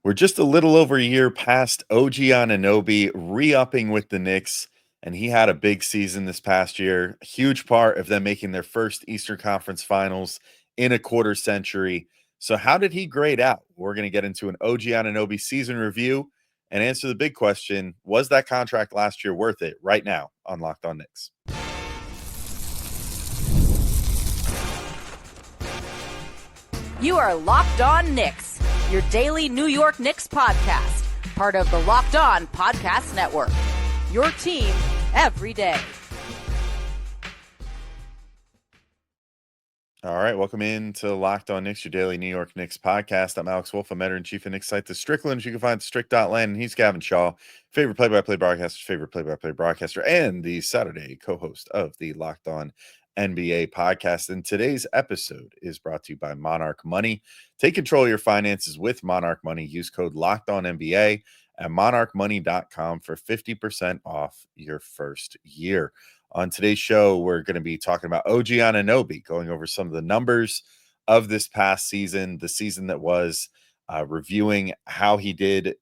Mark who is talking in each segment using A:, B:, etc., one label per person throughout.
A: We're just a little over a year past OG Anunoby re-upping with the Knicks, and he had a big season this past year. A huge part of them making their first Eastern Conference Finals in a quarter century. So how did he grade out? We're going to get into an OG Anunoby season review and answer the big question, was that contract last year worth it? Right now on Locked On Knicks.
B: You are Locked On Knicks, your daily New York Knicks podcast, part of the Locked On Podcast Network. Your team every day.
A: All right, welcome into Locked On Knicks, your daily New York Knicks podcast. I'm Alex Wolf, I'm editor-in-chief of Knicks site, The Strickland. You can find Strick.land, and he's Gavin Shaw, favorite play-by-play broadcaster, favorite play-by-play broadcaster, and the Saturday co-host of the Locked On NBA podcast. And today's episode is brought to you by Monarch Money. Take control of your finances with Monarch Money. Use code LOCKEDONNBA at monarchmoney.com for 50% off your first year. On today's show, we're going to be talking about OG Anunoby, going over some of the numbers of this past season, the season that was, reviewing how he did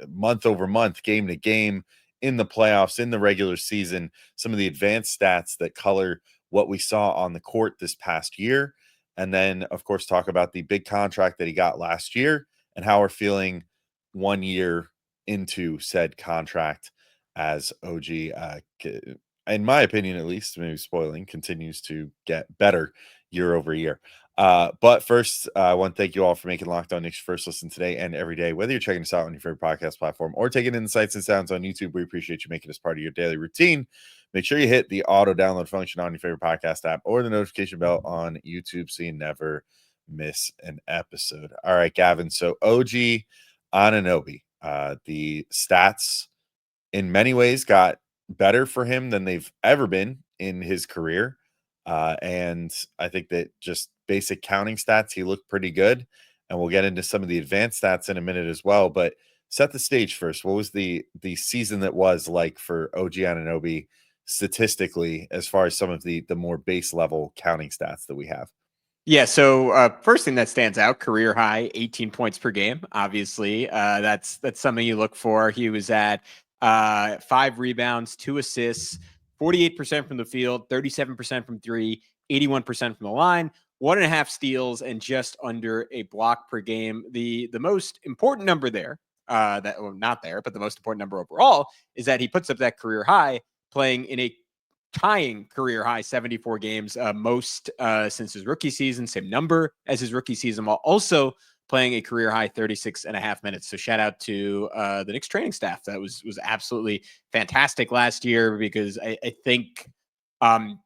A: month over month, game to game, in the playoffs, in the regular season, some of the advanced stats that color what we saw on the court this past year. And then, of course, talk about the big contract that he got last year and how we're feeling 1 year into said contract as OG, in my opinion, at least, maybe spoiling, continues to get better year over year. But first, I want to thank you all for making Locked On Knicks your first listen today and every day. Whether you're checking us out on your favorite podcast platform or taking in the sights and sounds on YouTube, we appreciate you making us part of your daily routine. Make sure you hit the auto download function on your favorite podcast app or the notification bell on YouTube so you never miss an episode. All right, Gavin. So OG Anunoby, the stats in many ways got better for him than they've ever been in his career. And I think that just basic counting stats, he looked pretty good. And we'll get into some of the advanced stats in a minute as well. But set the stage first. What was the season that was like for OG Anunoby statistically, as far as some of the more base level counting stats that we have?
C: Yeah, so first thing that stands out, career high, 18 points per game. Obviously, that's something you look for. He was at 5 rebounds, 2 assists, 48% from the field, 37% from three, 81% from the line, 1.5 steals, and just under a block per game. The most important number there, not there, but the most important number overall is that he puts up that career high playing in a tying career high 74 games, most since his rookie season, same number as his rookie season, while also playing a career high 36.5 minutes. So shout out to the Knicks training staff. That was absolutely fantastic last year, because I think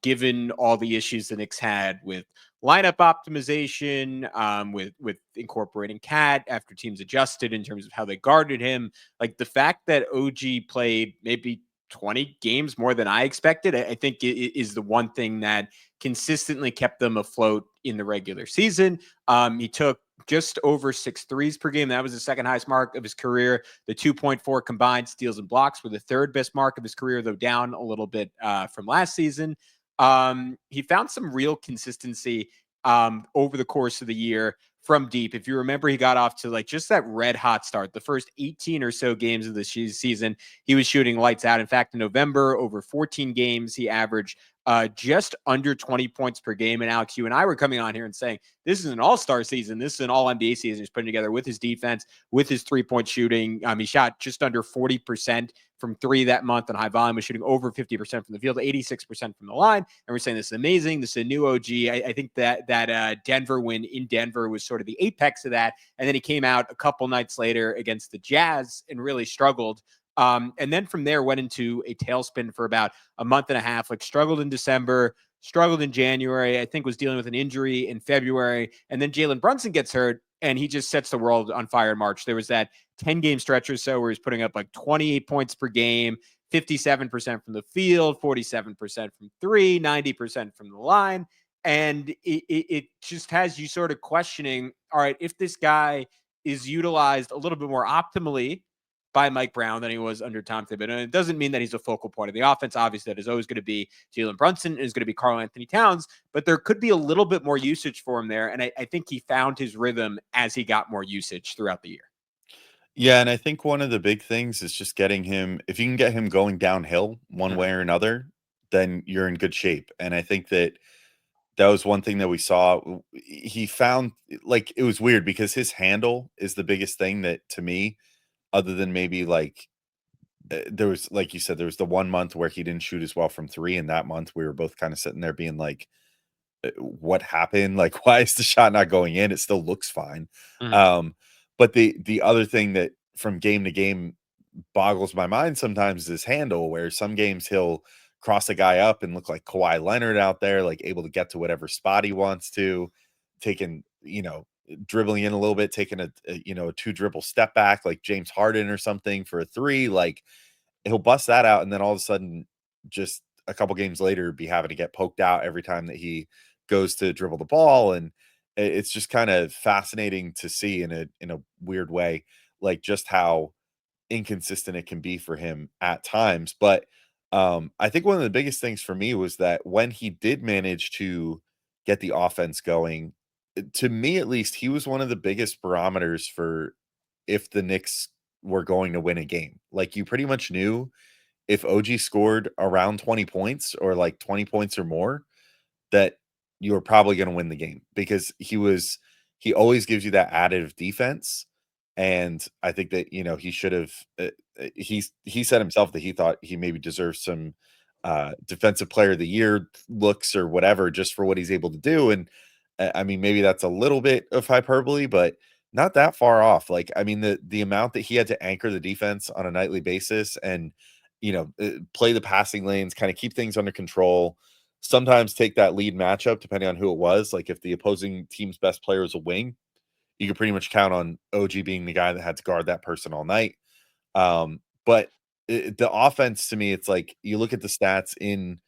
C: given all the issues the Knicks had with lineup optimization, with incorporating Cat after teams adjusted in terms of how they guarded him, like the fact that OG played maybe 20 games more than I expected, I think it is the one thing that consistently kept them afloat in the regular season. He took just over 6 threes per game. That was the second highest mark of his career. The 2.4 combined steals and blocks were the third best mark of his career, though down a little bit from last season. He found some real consistency over the course of the year from deep. If you remember, he got off to like just that red hot start. The first 18 or so games of the season, he was shooting lights out. In fact, in November, over 14 games, he averaged just under 20 points per game. And Alex, you and I were coming on here and saying, this is an all-star season. This is an all-NBA season he's putting together with his defense, with his three-point shooting. He shot just under 40% from three that month on high volume, was shooting over 50% from the field, 86% from the line. And we're saying this is amazing. This is a new OG. I think that Denver win in Denver was sort of the apex of that. And then he came out a couple nights later against the Jazz and really struggled. And then from there went into a tailspin for about a month and a half, like struggled in December, struggled in January, I think was dealing with an injury in February. And then Jalen Brunson gets hurt and he just sets the world on fire in March. There was that 10-game stretch or so where he's putting up like 28 points per game, 57% from the field, 47% from three, 90% from the line. And it just has you sort of questioning, all right, if this guy is utilized a little bit more optimally by Mike Brown than he was under Tom Thibodeau. And it doesn't mean that he's a focal point of the offense. Obviously, that is always going to be Jalen Brunson, is going to be Karl-Anthony Towns, but there could be a little bit more usage for him there. And I think he found his rhythm as he got more usage throughout the year.
A: Yeah, and I think one of the big things is just getting him, if you can get him going downhill one
C: Mhm.
A: way or another, then you're in good shape. And I think that that was one thing that we saw. He found, like, it was weird because his handle is the biggest thing that, to me, other than maybe like there was, like you said, there was the 1 month where he didn't shoot as well from three, and that month we were both kind of sitting there being like, what happened? Like, why is the shot not going in? It still looks fine.
C: Mhm.
A: Um, but the other thing that from game to game boggles my mind sometimes is his handle, where some games he'll cross a guy up and look like Kawhi Leonard out there, like able to get to whatever spot he wants to, taking, dribbling in a little bit, taking a two dribble step back like James Harden or something for a three. Like, he'll bust that out, and then all of a sudden, just a couple games later, be having to get poked out every time that he goes to dribble the ball, and it's just kind of fascinating to see in a weird way, like just how inconsistent it can be for him at times. But I think one of the biggest things for me was that when he did manage to get the offense going, to me at least, he was one of the biggest barometers for if the Knicks were going to win a game. Like, you pretty much knew if OG scored around 20 points or like 20 points or more, that you were probably going to win the game, because he always gives you that additive defense. And I think that, he should have, he said himself that he thought he maybe deserves some defensive player of the year looks or whatever, just for what he's able to do. And I mean, maybe that's a little bit of hyperbole, but not that far off. Like, I mean, the amount that he had to anchor the defense on a nightly basis, and play the passing lanes, kind of keep things under control, sometimes take that lead matchup depending on who it was. Like, if the opposing team's best player is a wing, you could pretty much count on OG being the guy that had to guard that person all night. But the offense, to me, it's like you look at the stats in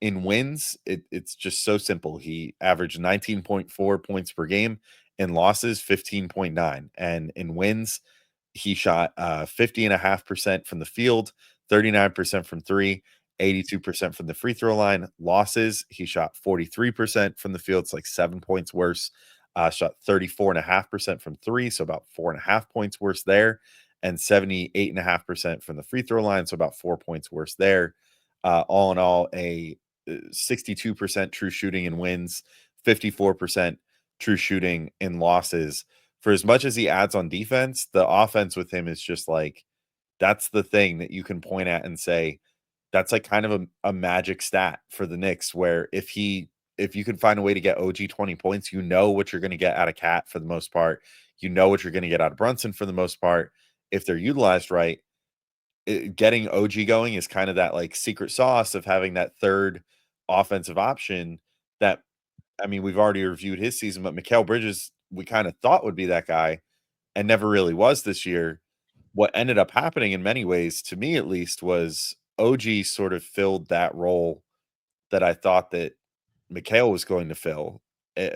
A: wins, it's just so simple. He averaged 19.4 points per game. In losses, 15.9. And in wins, he shot 50.5% from the field, 39% from three, 82% from the free throw line. Losses, he shot 43% from the field. It's like 7 points worse. Shot 34.5% from three, so about 4.5 points worse there. And 78.5% from the free throw line, so about 4 points worse there. All in all, a 62% true shooting in wins, 54% true shooting in losses. For as much as he adds on defense, the offense with him is just like, that's the thing that you can point at and say, that's like kind of a magic stat for the Knicks, where if you can find a way to get OG 20 points, you know what you're going to get out of Cat for the most part. You know what you're going to get out of Brunson for the most part. If they're utilized right, getting OG going is kind of that like secret sauce of having that third offensive option that, I mean, we've already reviewed his season, but Mikal Bridges, we kind of thought would be that guy and never really was this year. What ended up happening in many ways, to me at least, was OG sort of filled that role that I thought that Mikal was going to fill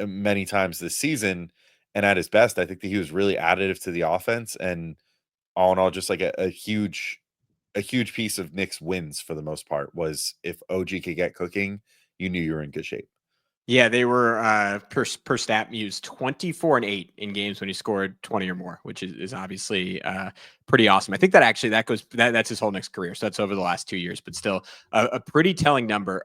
A: many times this season. And at his best, I think that he was really additive to the offense. And all in all, just like a huge piece of Knicks wins for the most part was if OG could get cooking, you knew you were in good shape.
C: Yeah, they were per stat muse 24-8 in games when he scored 20 or more, which is obviously pretty awesome. I think that actually that's his whole Knicks career. So that's over the last 2 years, but still a pretty telling number.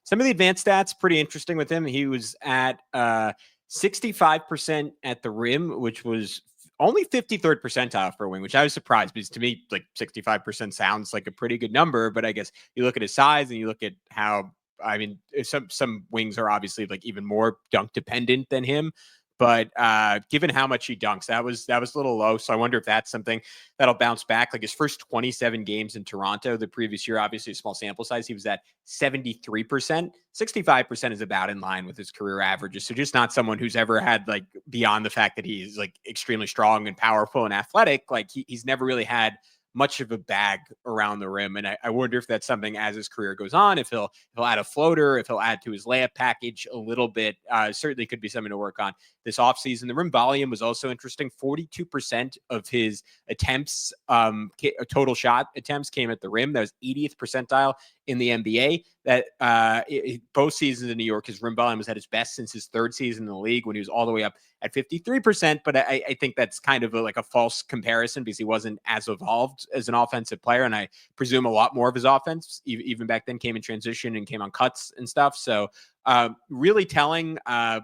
C: Some of the advanced stats pretty interesting with him. He was at 65% at the rim, which was only 53rd percentile for a wing, which I was surprised, because to me, like 65% sounds like a pretty good number. But I guess you look at his size and you look at how, I mean, some wings are obviously like even more dunk dependent than him. But given how much he dunks, that was a little low. So I wonder if that's something that'll bounce back. Like his first 27 games in Toronto the previous year, obviously a small sample size, he was at 73%. 65% is about in line with his career averages. So just not someone who's ever had, like, beyond the fact that he's like extremely strong and powerful and athletic, like he's never really had much of a bag around the rim. And I wonder if that's something as his career goes on, if he'll add a floater, if he'll add to his layup package a little bit. Certainly could be something to work on this offseason. The rim volume was also interesting. 42% of his attempts, total shot attempts, came at the rim. That was 80th percentile in the NBA. that both seasons in New York, his rim volume was at his best since his third season in the league when he was all the way up at 53%. But I think that's kind of like a false comparison because he wasn't as evolved as an offensive player. And I presume a lot more of his offense, even back then, came in transition and came on cuts and stuff. So really telling,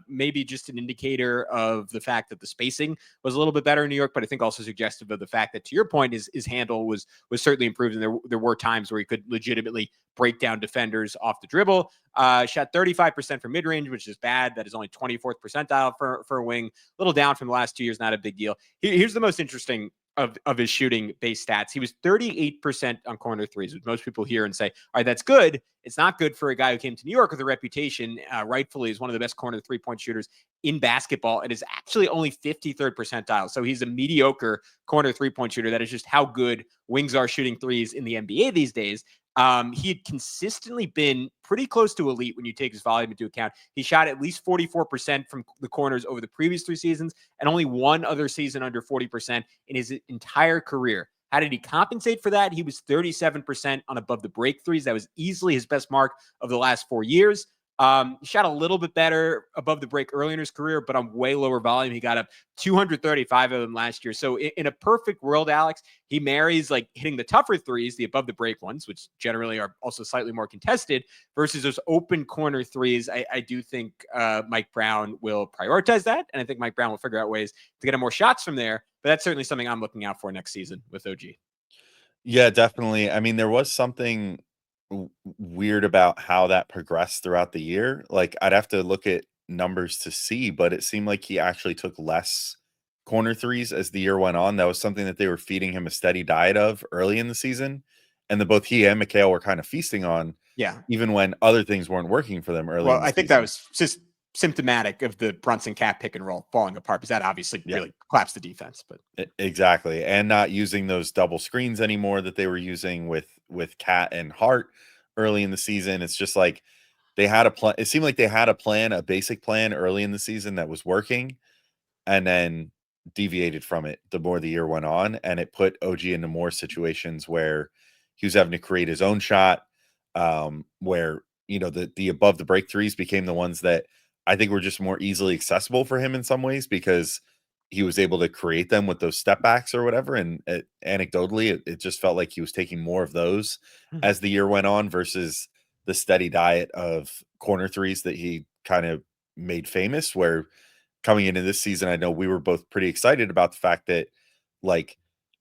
C: maybe just an indicator of the fact that the spacing was a little bit better in New York, but I think also suggestive of the fact that, to your point, his handle was certainly improved, and there were times where he could legitimately break down defenders off the dribble. Shot 35% from mid-range, which is bad. That is only 24th percentile for a wing. A little down from the last 2 years, not a big deal. Here's the most interesting of his shooting base stats. He was 38% on corner threes, which most people hear and say, all right, that's good. It's not good for a guy who came to New York with a reputation, rightfully, as one of the best corner three-point shooters in basketball. It is actually only 53rd percentile. So he's a mediocre corner three-point shooter. That is just how good wings are shooting threes in the NBA these days. He had consistently been pretty close to elite when you take his volume into account. He shot at least 44% from the corners over the previous 3 seasons and only one other season under 40% in his entire career. How did he compensate for that? He was 37% on above the break threes. That was easily his best mark of the last 4 years. He shot a little bit better above the break early in his career, but on way lower volume. He got up 235 of them last year. So in a perfect world, Alex, he marries like hitting the tougher threes, the above the break ones, which generally are also slightly more contested, versus those open corner threes. I do think Mike Brown will prioritize that. And I think Mike Brown will figure out ways to get him more shots from there. But that's certainly something I'm looking out for next season with OG.
A: Yeah, definitely. I mean, there was something weird about how that progressed throughout the year. Like, I'd have to look at numbers to see, but it seemed like he actually took less corner threes as the year went on. That was something that they were feeding him a steady diet of early in the season, and that both he and Mikal were kind of feasting on,
C: Yeah.
A: even when other things weren't working for them early
C: Well,
A: in the
C: I think that
A: season.
C: was just symptomatic of the Brunson Cat pick and roll falling apart, because that obviously
A: Yeah.
C: really collapsed the defense. But
A: Exactly, and not using those double screens anymore that they were using with Cat and Hart early in the season. It's just like they had a plan. It seemed like they had a plan, a basic plan early in the season that was working, and then deviated from it the more the year went on, and it put OG into more situations where he was having to create his own shot, where the above the break threes became the ones that I think were just more easily accessible for him in some ways because he was able to create them with those step backs or whatever. And anecdotally, it just felt like he was taking more of those as the year went on versus the steady diet of corner threes that he kind of made famous. Where coming into this season, I know we were both pretty excited about the fact that, like,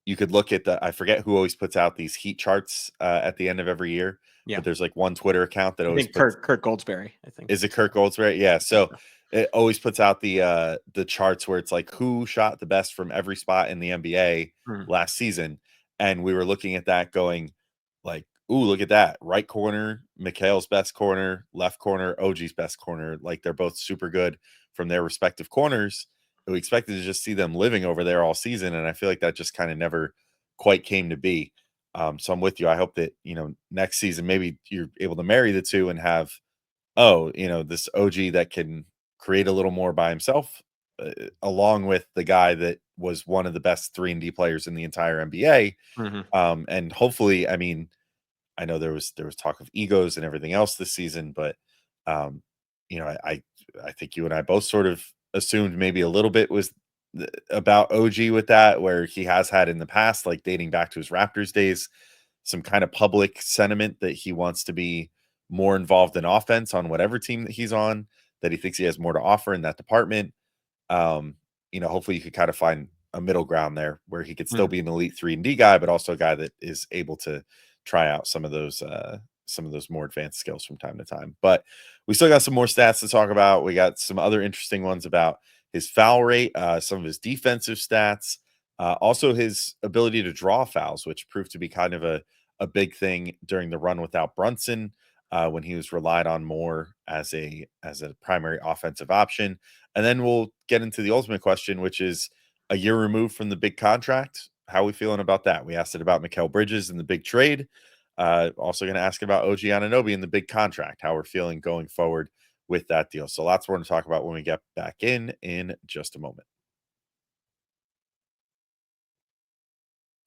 A: you could look at I forget who always puts out these heat charts at the end of every year,
C: yeah,
A: but there's like one Twitter account that
C: I
A: always
C: think
A: puts.
C: Kurt Goldsberry. I think
A: Is it Kirk Goldsberry? Yeah. So it always puts out the charts where it's like who shot the best from every spot in the NBA
C: Mhm.
A: last season, and we were looking at that going like, ooh, look at that. Right corner, Mikhail's best corner, left corner, OG's best corner. Like they're both super good from their respective corners. And we expected to just see them living over there all season. And I feel like that just kind of never quite came to be. So I'm with you. I hope that, next season, maybe you're able to marry the two and have, this OG that can create a little more by himself, along with the guy that was one of the best 3-and-D players in the entire NBA.
C: Mhm.
A: And hopefully, I mean, I know there was talk of egos and everything else this season, but um, I think you and I both sort of assumed maybe a little bit was about OG with that, where he has had in the past, like dating back to his Raptors days, some kind of public sentiment that he wants to be more involved in offense on whatever team that he's on, that he thinks he has more to offer in that department. Hopefully you could kind of find a middle ground there where he could still
C: Mhm.
A: be an elite 3-and-D guy, but also a guy that is able to try out some of those more advanced skills from time to time. But we still got some more stats to talk about. We got some other interesting ones about his foul rate, some of his defensive stats, also his ability to draw fouls, which proved to be kind of a big thing during the run without Brunson, when he was relied on more as a primary offensive option. And then we'll get into the ultimate question, which is a year removed from the big contract. How are we feeling about that? We asked it about Mikal Bridges and the big trade. Also going to ask about OG Anunoby and the big contract, how we're feeling going forward with that deal. So lots more to talk about when we get back in just a moment.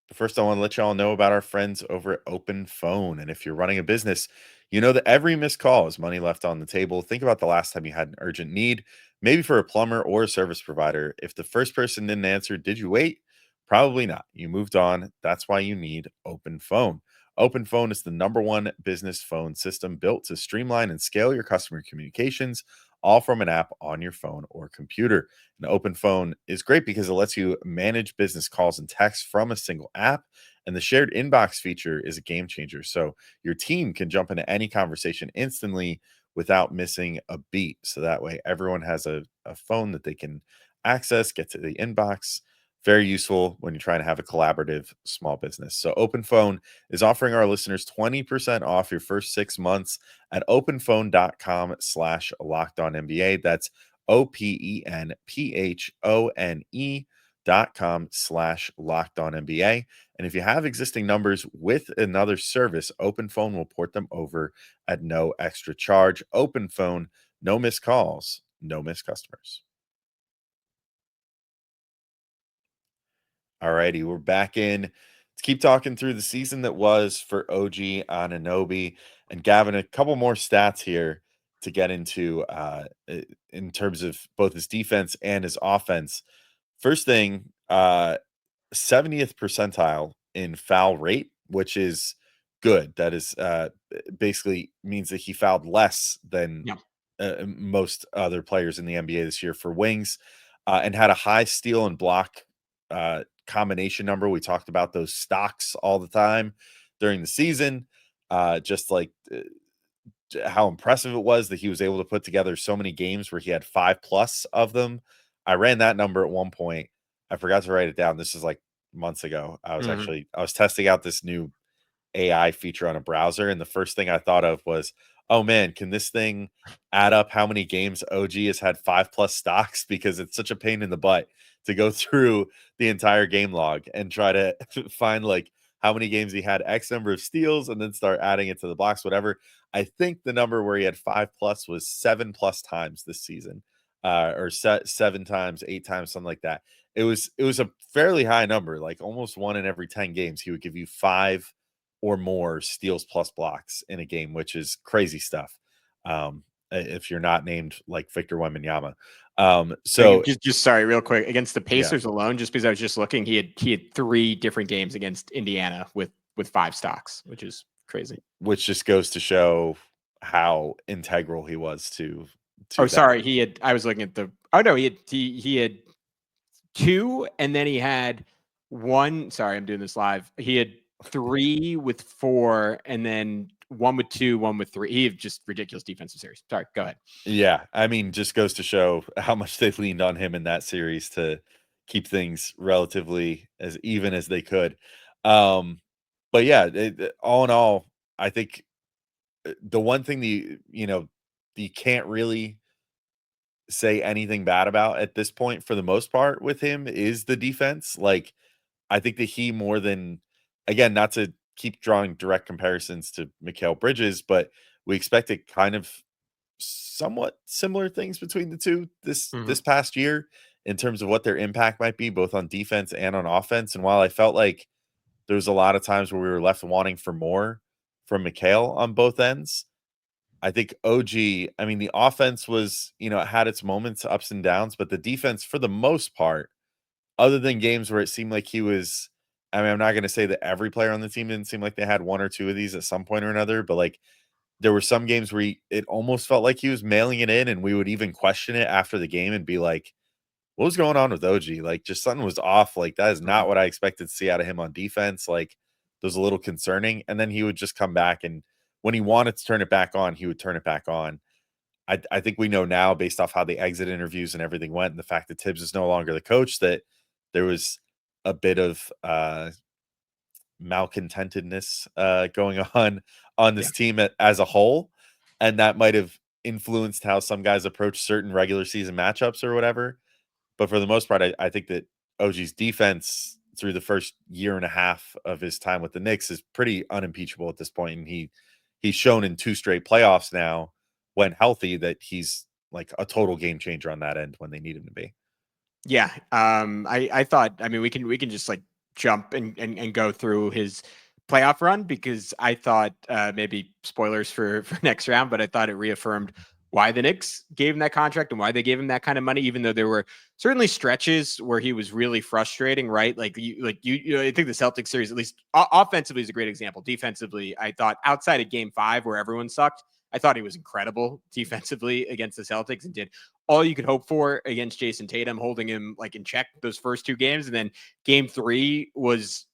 A: But first, I want to let y'all know about our friends over at OpenPhone. And if you're running a business, You know that every missed call is money left on the table. Think about the last time you had an urgent need, maybe for a plumber or a service provider. If the first person didn't answer, did you wait? Probably not. You moved on. That's why you need OpenPhone. OpenPhone is the #1 business phone system built to streamline and scale your customer communications, all from an app on your phone or computer. And OpenPhone is great because it lets you manage business calls and texts from a single app. And the shared inbox feature is a game changer. So your team can jump into any conversation instantly without missing a beat. So that way, everyone has a phone that they can access, get to the inbox. Very useful when you're trying to have a collaborative small business. So, OpenPhone is offering our listeners 20% off your first 6 months at openphone.com/locked on NBA. That's openphone.com/locked on NBA. And if you have existing numbers with another service, OpenPhone will port them over at no extra charge. OpenPhone, no missed calls, no missed customers. All righty, we're back in. Let's keep talking through the season that was for OG Anunoby. And Gavin, a couple more stats here to get into in terms of both his defense and his offense. First thing, 70th percentile in foul rate, which is good. That is basically means that he fouled less than
C: Yeah.
A: most other players in the NBA this year for wings, and had a high steal and block combination number. We talked about those stocks all the time during the season, just like how impressive it was that he was able to put together so many games where he had 5+ of them. I ran that number at one point. I forgot to write it down. This is like months ago. I was testing out this new AI feature on a browser, and the first thing I thought of was, oh man, can this thing add up how many games OG has had 5+ stocks? Because it's such a pain in the butt to go through the entire game log and try to find like how many games he had X number of steals and then start adding it to the box, whatever. I think the number where he had 5+ was 7+ times this season, or 7 times, 8 times, something like that. It was a fairly high number, like almost 1 in every 10 games. He would give you 5 or more steals plus blocks in a game, which is crazy stuff. If you're not named like Victor Wembanyama. So
C: Just sorry, real quick, against the
A: yeah,
C: Pacers alone, just because I was just looking, he had 3 different games against Indiana with 5 stocks, which is crazy.
A: which just goes to show how integral he was to
C: Oh,
A: that.
C: sorry, I was looking at the. Oh no, he had 2, and then he had 1. Sorry, I'm doing this live. He had 3 with 4, and then 1 with 2, 1 with 3. He had just ridiculous defensive series. Sorry, go ahead.
A: Yeah, I mean, just goes to show how much they leaned on him in that series to keep things relatively as even as they could. But yeah, all in all, I think the one thing you can't really say anything bad about at this point for the most part with him is the defense. Like, I think that he more than, again, not to keep drawing direct comparisons to Mikal Bridges, but we expected kind of somewhat similar things between the two this past year in terms of what their impact might be both on defense and on offense. And while I felt like there was a lot of times where we were left wanting for more from Mikal on both ends, I think OG, I mean, the offense was, it had its moments, ups and downs, but the defense, for the most part, other than games where it seemed like he was, I mean, I'm not going to say that every player on the team didn't seem like they had 1 or 2 of these at some point or another, but like there were some games where it almost felt like he was mailing it in, and we would even question it after the game and be like, what was going on with OG? Like, just something was off. Like, that is not what I expected to see out of him on defense. Like, it was a little concerning. And then he would just come back, and when he wanted to turn it back on, he would turn it back on. I think we know now, based off how the exit interviews and everything went, and the fact that Tibbs is no longer the coach, that there was a bit of malcontentedness going on this team as a whole, and that might have influenced how some guys approach certain regular season matchups or whatever. But for the most part, I think that OG's defense through the first year and a half of his time with the Knicks is pretty unimpeachable at this point, and he's shown in 2 straight playoffs now, when healthy, that he's like a total game changer on that end when they need him to be.
C: Yeah. I thought, I mean, we can just like jump and go through his playoff run, because I thought maybe spoilers for next round, but I thought it reaffirmed why the Knicks gave him that contract and why they gave him that kind of money, even though there were certainly stretches where he was really frustrating, right? I think the Celtics series, at least offensively, is a great example. Defensively, I thought outside of game 5 where everyone sucked, I thought he was incredible defensively against the Celtics and did all you could hope for against Jason Tatum, holding him like in check those first 2 games. And then game 3 was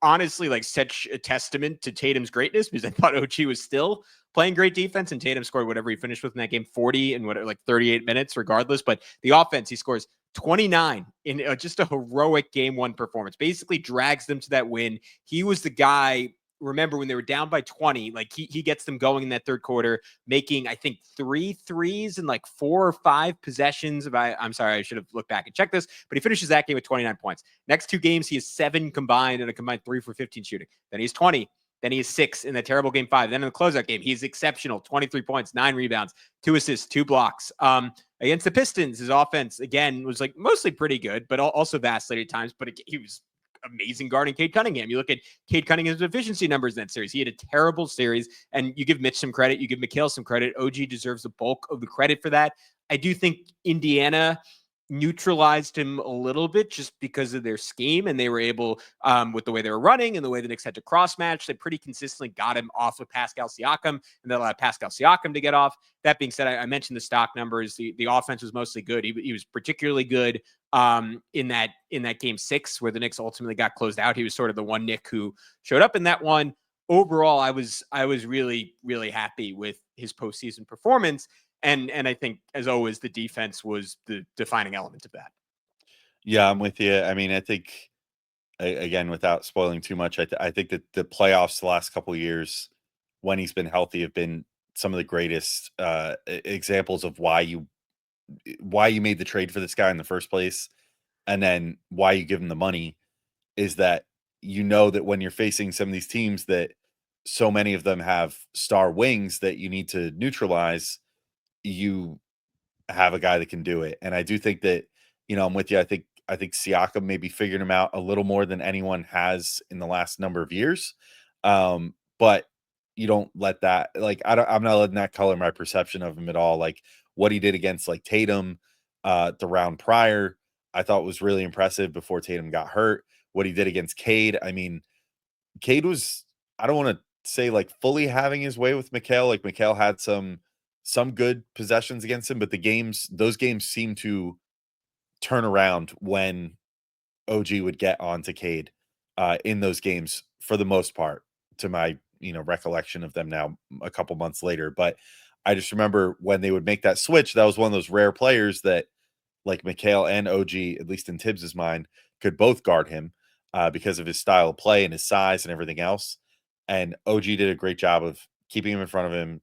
C: honestly like such a testament to Tatum's greatness, because I thought OG was still playing great defense, and Tatum scored whatever he finished with in that game, 40 and like 38 minutes regardless. But the offense, he scores 29 in just a heroic game 1 performance, basically drags them to that win. He was the guy. Remember when they were down by 20, like he gets them going in that third quarter, making, I think, 3 threes in like 4 or 5 possessions. I'm sorry, I should have looked back and checked this, but he finishes that game with 29 points. Next 2 games, he has 7 combined and a combined 3 for 15 shooting. Then he has 20. Then he has 6 in the terrible game 5. Then in the closeout game, he's exceptional. 23 points, 9 rebounds, 2 assists, 2 blocks. Against the Pistons, his offense, again, was like mostly pretty good, but also vacillated at times. But he was amazing guarding Cade Cunningham. You look at Cade Cunningham's efficiency numbers in that series. He had a terrible series, and you give Mitch some credit. You give Mikal some credit. OG deserves the bulk of the credit for that. I do think Indiana neutralized him a little bit just because of their scheme, and they were able, with the way they were running and the way the Knicks had to cross match, they pretty consistently got him off of Pascal Siakam, and they allowed Pascal Siakam to get off. That being said, I mentioned the stock numbers. The offense was mostly good. He was particularly good in that game 6 where the Knicks ultimately got closed out. He was sort of the one Knick who showed up in that one. Overall, I was really, really happy with his postseason performance. And I think, as always, the defense was the defining element of that.
A: Yeah, I'm with you. I mean, I think, again, without spoiling too much, I think that the playoffs the last couple of years, when he's been healthy, have been some of the greatest examples of why you made the trade for this guy in the first place, and then why you give him the money, is that you know that when you're facing some of these teams that so many of them have star wings that you need to neutralize, you have a guy that can do it. And I do think that, I'm with you. I think Siakam maybe figured him out a little more than anyone has in the last number of years. But you don't let that, like, I'm not letting that color my perception of him at all. Like what he did against like Tatum the round prior, I thought was really impressive before Tatum got hurt. What he did against Cade, I mean, Cade was, I don't want to say like fully having his way with Mikal. Like Mikal had some good possessions against him, but those games seemed to turn around when OG would get onto Cade in those games for the most part, to my recollection of them now a couple months later. But I just remember when they would make that switch, that was one of those rare players that, like Mikal and OG, at least in Tibbs's mind, could both guard him because of his style of play and his size and everything else. And OG did a great job of keeping him in front of him,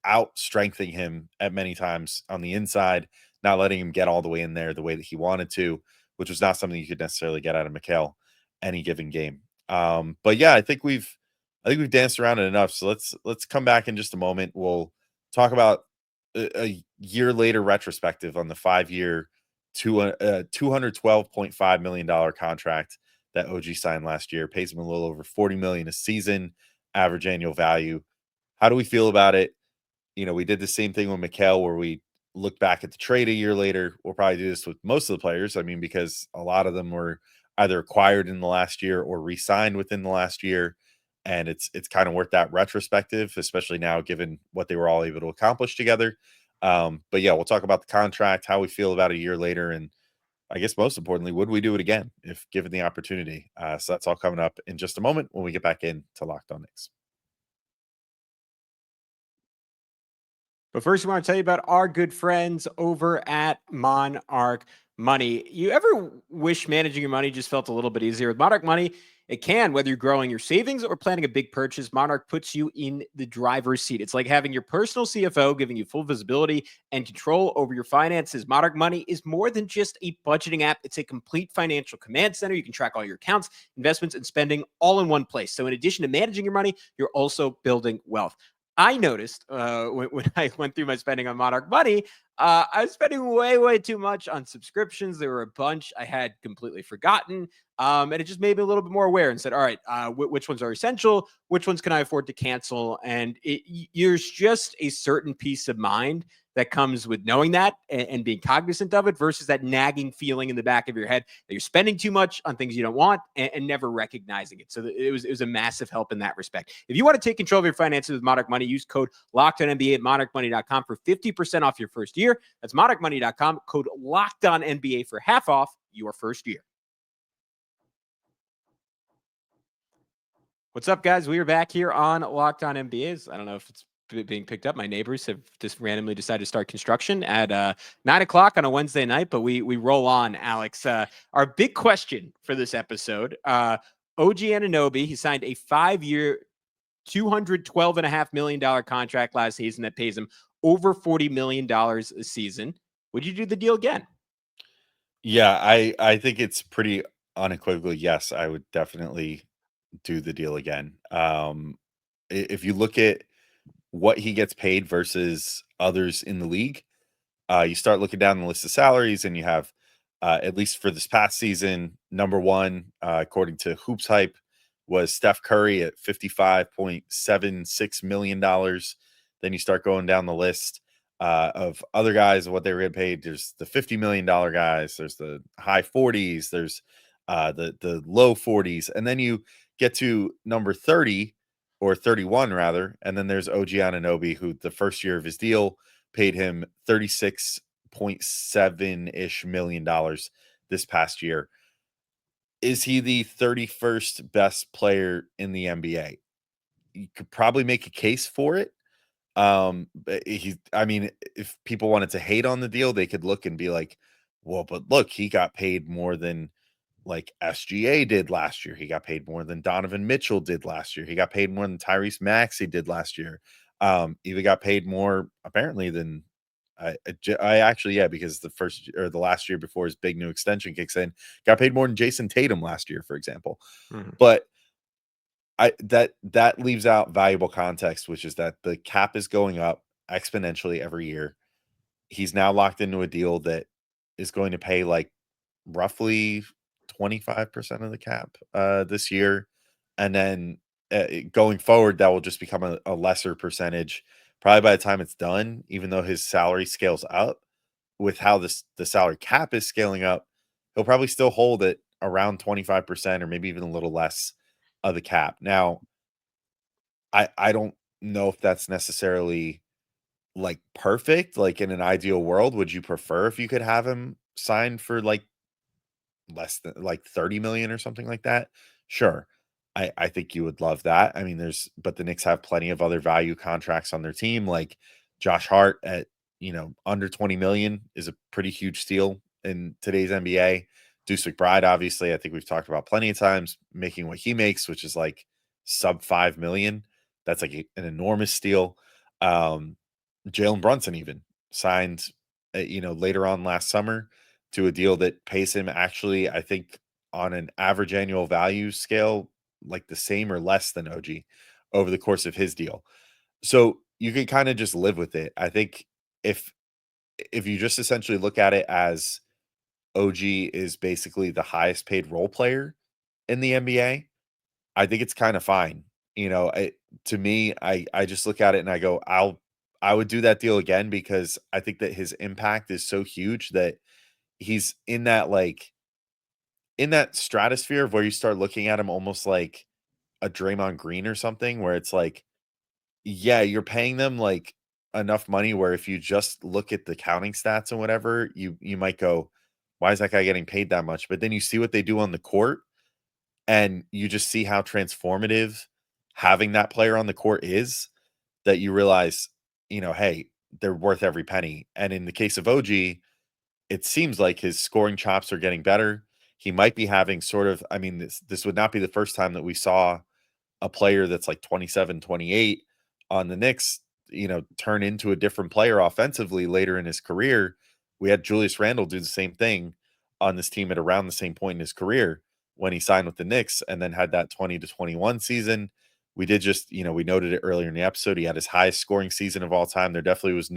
A: out strengthening him at many times on the inside, not letting him get all the way in there the way that he wanted to, which was not something you could necessarily get out of Mikal any given game. But yeah, I think we've danced around it enough. So let's come back in just a moment. We'll talk about a year later retrospective on the 5-year $212.5 million contract that OG signed last year. Pays him a little over $40 million a season, average annual value. How do we feel about it? We did the same thing with Mikal, where we look back at the trade a year later. We'll probably do this with most of the players. I mean, because a lot of them were either acquired in the last year or re-signed within the last year. And it's kind of worth that retrospective, especially now given what they were all able to accomplish together. But yeah, we'll talk about the contract, how we feel about a year later, and I guess most importantly, would we do it again if given the opportunity? So that's all coming up in just a moment when we get back in to Locked On Knicks.
C: But first, we want to tell you about our good friends over at Monarch Money. You ever wish managing your money just felt a little bit easier? With Monarch Money, it can. Whether you're growing your savings or planning a big purchase, Monarch puts you in the driver's seat. It's like having your personal CFO giving you full visibility and control over your finances. Monarch Money is more than just a budgeting app. It's a complete financial command center. You can track all your accounts, investments, and spending all in one place. So in addition to managing your money, you're also building wealth. I noticed when I went through my spending on Monarch Money, I was spending way too much on subscriptions. There were a bunch I had completely forgotten. And it just made me a little bit more aware and said, all right, which ones are essential? Which ones can I afford to cancel? And there's just a certain peace of mind that comes with knowing that and being cognizant of it versus that nagging feeling in the back of your head that you're spending too much on things you don't want and never recognizing it. So it was a massive help in that respect. If you want to take control of your finances with Monarch Money, use code LOCKEDONNBA at monarchmoney.com for 50% off your first year. That's monarchmoney.com, code LOCKEDONNBA for half off your first year. What's up, guys? We are back here on Locked On NBAs. I don't know if it's being picked up. My neighbors have just randomly decided to start construction at 9 o'clock on a Wednesday night, but we roll on, Alex. Our big question for this episode, OG Anunoby, he signed a 5-year, $212.5 million contract last season that pays him over $40 million a season. Would you do the deal again?
A: Yeah, I think it's pretty unequivocally yes. I would definitely do the deal again. If you look at what he gets paid versus others in the league, you start looking down the list of salaries, and you have, at least for this past season, number one, according to Hoops Hype, was Steph Curry at $55.76 million. Then you start going down the list of other guys, what they were getting paid. There's the $50 million guys, there's the high 40s, there's the low 40s, and then you get to number 30 or 31 rather, and then there's OG Anunoby, who the first year of his deal paid him 36.7-ish million dollars this past year. Is he the 31st best player in the NBA? You could probably make a case for it. But I mean, if people wanted to hate on the deal, they could look and be like, well, but look, he got paid more than like SGA did last year. He got paid more than Donovan Mitchell did last year. He got paid more than Tyrese Maxey did last year. Even got paid more apparently than I actually, yeah, because the first or the last year before his big new extension kicks in, got paid more than Jason Tatum last year, for example. But that leaves out valuable context, which is that the cap is going up exponentially every year. He's now locked into a deal that is going to pay like roughly 25% of the cap this year. And then going forward, that will just become a lesser percentage. Probably by the time it's done, even though his salary scales up with how the salary cap is scaling up, he'll probably still hold it around 25% or maybe even a little less of the cap. Now, I don't know if that's necessarily like perfect. Like in an ideal world, would you prefer if you could have him signed for like less than like 30 million or something like that? Sure. I think you would love that. I mean, but the Knicks have plenty of other value contracts on their team, like Josh Hart at, under 20 million is a pretty huge steal in today's NBA. Deuce McBride, obviously, I think we've talked about plenty of times, making what he makes, which is like sub 5 million. That's like an enormous steal. Jalen Brunson even signed, later on last summer to a deal that pays him actually, I think, on an average annual value scale, like the same or less than OG over the course of his deal. So you can kind of just live with it. I think if you just essentially look at it as OG is basically the highest paid role player in the NBA, I think it's kind of fine. To me, I just look at it and I go, I would do that deal again because I think that his impact is so huge that he's in that stratosphere of where you start looking at him almost like a Draymond Green or something, where it's like, yeah, you're paying them like enough money where if you just look at the counting stats and whatever, you might go, why is that guy getting paid that much? But then you see what they do on the court and you just see how transformative having that player on the court is, that you realize, hey, they're worth every penny. And in the case of OG, it seems like his scoring chops are getting better. He might be having sort of, I mean, this would not be the first time that we saw a player that's like 27, 28 on the Knicks, turn into a different player offensively later in his career. We had Julius Randle do the same thing on this team at around the same point in his career when he signed with the Knicks, and then had that 20 to 21 season. we did just, we noted it earlier in the episode. He had his highest scoring season of all time. There definitely was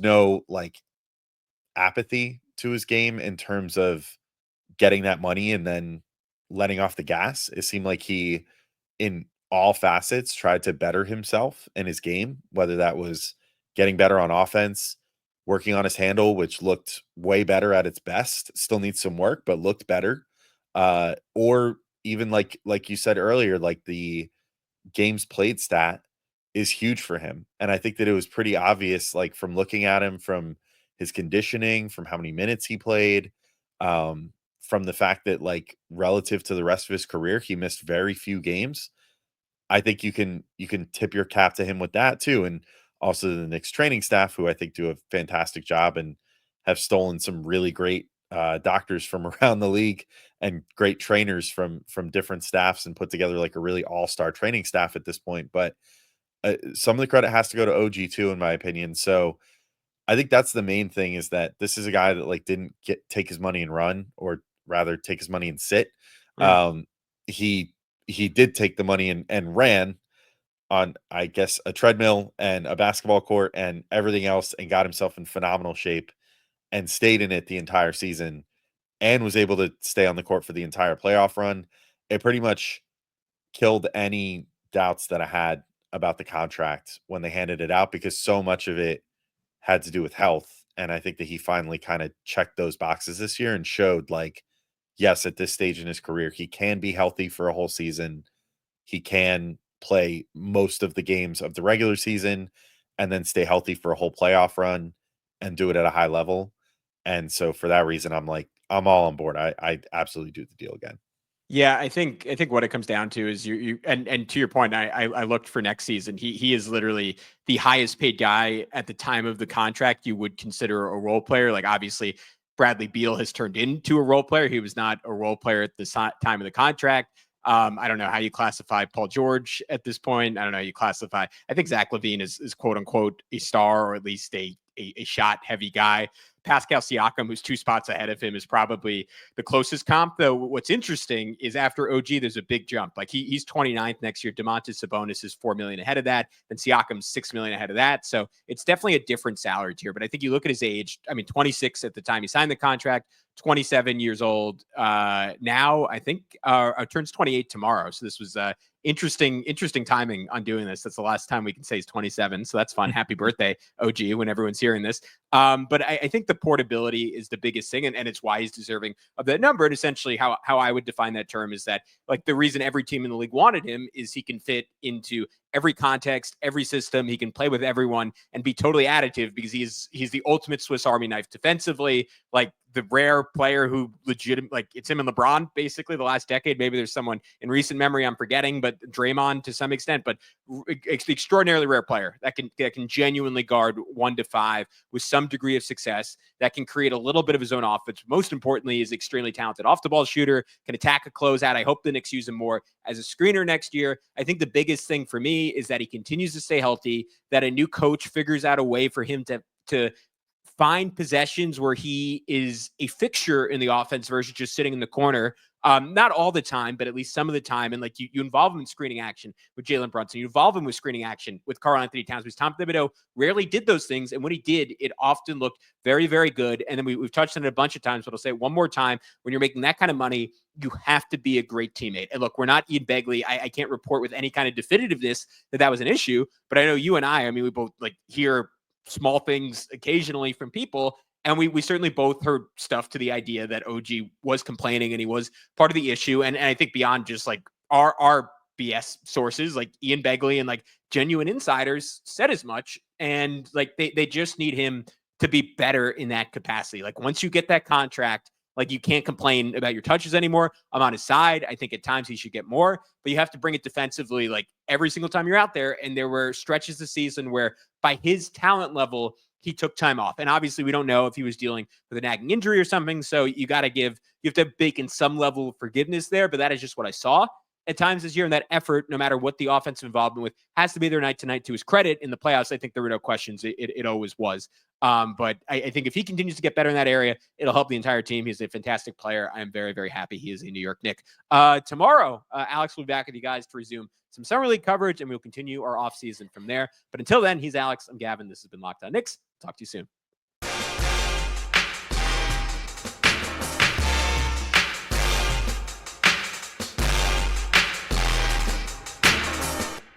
A: no like apathy to his game in terms of getting that money and then letting off the gas. It seemed like he, in all facets, tried to better himself in his game, whether that was getting better on offense, working on his handle, which looked way better at its best. Still needs some work, but looked better. Or even like you said earlier, like the games played stat is huge for him. And I think that it was pretty obvious, like from looking at him, from his conditioning, from how many minutes he played, from the fact that, like, relative to the rest of his career, he missed very few games. I think you can tip your cap to him with that too. And also the Knicks training staff, who I think do a fantastic job and have stolen some really great doctors from around the league and great trainers from different staffs and put together like a really all-star training staff at this point. But some of the credit has to go to OG too, in my opinion. So I think that's the main thing, is that this is a guy that like didn't take his money and run, or rather take his money and sit.
C: Mm.
A: Um, he did take the money and ran on, I guess, a treadmill and a basketball court and everything else, and got himself in phenomenal shape and stayed in it the entire season, and was able to stay on the court for the entire playoff run. It pretty much killed any doubts that I had about the contract when they handed it out, because so much of it had to do with health. And I think that he finally kind of checked those boxes this year and showed, like, yes, at this stage in his career, he can be healthy for a whole season. He can play most of the games of the regular season and then stay healthy for a whole playoff run and do it at a high level. And so for that reason, I'm all on board. I absolutely do the deal again.
C: Yeah, I think what it comes down to is you and to your point, I looked for next season. He is literally the highest paid guy at the time of the contract you would consider a role player. Like, obviously, Bradley Beal has turned into a role player. He was not a role player at the time of the contract. I don't know how you classify Paul George at this point. I don't know how you classify. I think Zach LaVine is quote unquote a star, or at least a shot heavy guy. Pascal Siakam, who's 2 spots ahead of him, is probably the closest comp. Though what's interesting is after OG, there's a big jump. Like he's 29th next year. Domantas Sabonis is $4 million ahead of that. And Siakam's $6 million ahead of that. So it's definitely a different salary tier. But I think you look at his age. I mean, 26 at the time he signed the contract, 27 years old. Now I think turns 28 tomorrow. So this was interesting timing on doing this. That's the last time we can say he's 27. So that's fun. Happy birthday, OG, when everyone's hearing this. But I think the portability is the biggest thing, and it's why he's deserving of that number. And essentially how I would define that term is that, like, the reason every team in the league wanted him is he can fit into every context, every system. He can play with everyone and be totally additive, because he's the ultimate Swiss Army knife defensively. Like, the rare player who like, it's him and LeBron basically the last decade. Maybe there's someone in recent memory I'm forgetting, but Draymond to some extent, but extraordinarily rare player that can genuinely guard 1 to 5 with some degree of success, that can create a little bit of his own offense. Most importantly, is extremely talented off the ball shooter, can attack a closeout. I hope the Knicks use him more as a screener next year. I think the biggest thing for me is that he continues to stay healthy, that a new coach figures out a way for him to find possessions where he is a fixture in the offense versus just sitting in the corner. Not all the time, but at least some of the time. And like, you involve him in screening action with Jalen Brunson. You involve him with screening action with Karl-Anthony Towns, because Tom Thibodeau rarely did those things. And when he did, it often looked very, very good. And then we've touched on it a bunch of times, but I'll say it one more time. When you're making that kind of money, you have to be a great teammate. And look, we're not Ian Begley. I can't report with any kind of definitiveness that was an issue, but I know you and I mean, we both like hear small things occasionally from people. And we certainly both heard stuff to the idea that OG was complaining and he was part of the issue. And I think beyond just like our BS sources, like Ian Begley and like genuine insiders said as much. And like, they just need him to be better in that capacity. Like, once you get that contract, like, you can't complain about your touches anymore. I'm on his side. I think at times he should get more, but you have to bring it defensively, like, every single time you're out there. And there were stretches this season where, by his talent level, he took time off. And obviously we don't know if he was dealing with a nagging injury or something. So you have to bake in some level of forgiveness there, but that is just what I saw. at times this year, and that effort, no matter what the offensive involvement with, has to be there night to night. To his credit, in the playoffs, I think there were no questions. It always was. But I think if he continues to get better in that area, it'll help the entire team. He's a fantastic player. I am very, very happy he is a New York Knick. Tomorrow, Alex will be back with you guys to resume some Summer League coverage, and we'll continue our offseason from there. But until then, he's Alex. I'm Gavin. This has been Locked On Knicks. Talk to you soon.